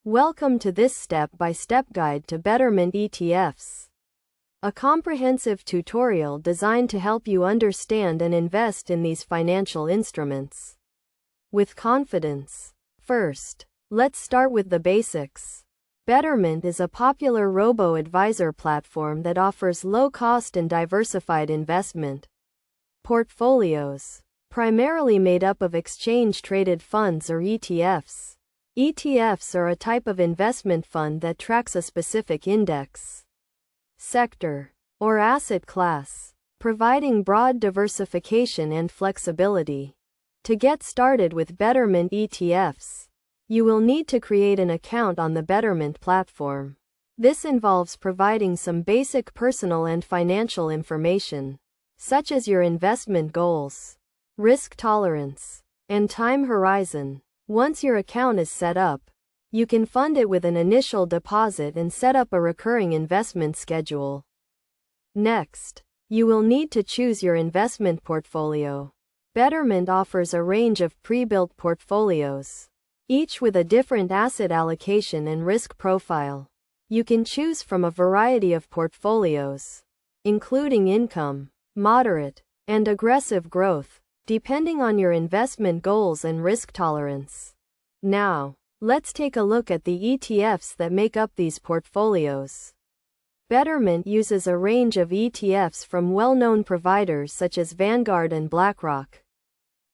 Welcome to this step-by-step guide to Betterment ETFs. A comprehensive tutorial designed to help you understand and invest in these financial instruments with confidence. First, let's start with the basics. Betterment is a popular robo-advisor platform that offers low-cost and diversified investment portfolios, primarily made up of exchange-traded funds or ETFs. ETFs are a type of investment fund that tracks a specific index, sector, or asset class, providing broad diversification and flexibility. To get started with Betterment ETFs, you will need to create an account on the Betterment platform. This involves providing some basic personal and financial information, such as your investment goals, risk tolerance, and time horizon. Once your account is set up, you can fund it with an initial deposit and set up a recurring investment schedule. Next, you will need to choose your investment portfolio. Betterment offers a range of pre-built portfolios, each with a different asset allocation and risk profile. You can choose from a variety of portfolios, including income, moderate, and aggressive growth, depending on your investment goals and risk tolerance. Now, let's take a look at the ETFs that make up these portfolios. Betterment uses a range of ETFs from well-known providers such as Vanguard and BlackRock.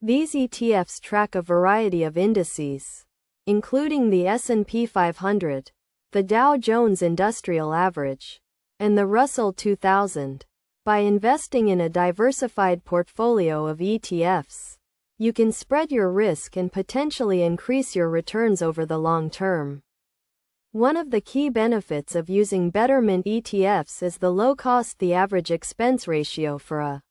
These ETFs track a variety of indices, including the S&P 500, the Dow Jones Industrial Average, and the Russell 2000. By investing in a diversified portfolio of ETFs, you can spread your risk and potentially increase your returns over the long term. One of the key benefits of using Betterment ETFs is the low cost. The average expense ratio for a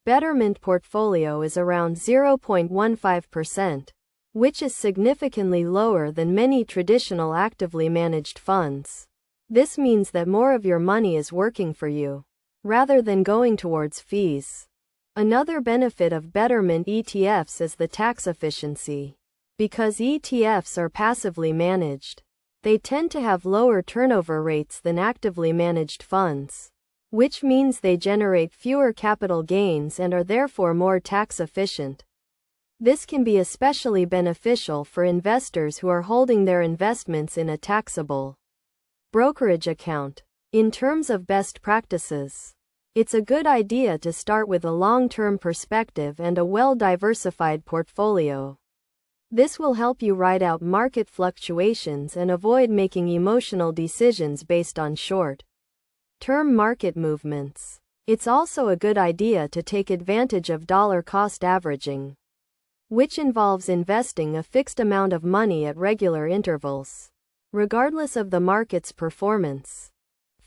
Betterment portfolio is around 0.15%, which is significantly lower than many traditional actively managed funds. This means that more of your money is working for you, rather than going towards fees. Another benefit of Betterment ETFs is the tax efficiency. Because ETFs are passively managed, they tend to have lower turnover rates than actively managed funds, which means they generate fewer capital gains and are therefore more tax efficient. This can be especially beneficial for investors who are holding their investments in a taxable brokerage account. In terms of best practices, it's a good idea to start with a long-term perspective and a well-diversified portfolio. This will help you ride out market fluctuations and avoid making emotional decisions based on short-term market movements. It's also a good idea to take advantage of dollar cost averaging, which involves investing a fixed amount of money at regular intervals, regardless of the market's performance.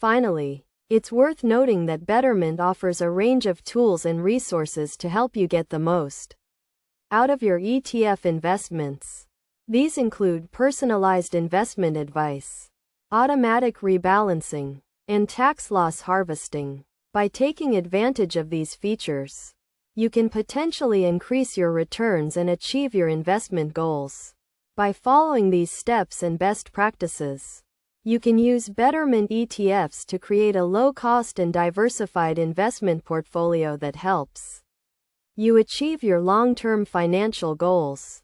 Finally, it's worth noting that Betterment offers a range of tools and resources to help you get the most out of your ETF investments. These include personalized investment advice, automatic rebalancing, and tax loss harvesting. By taking advantage of these features, you can potentially increase your returns and achieve your investment goals. By following these steps and best practices, you can use Betterment ETFs to create a low-cost and diversified investment portfolio that helps you achieve your long-term financial goals.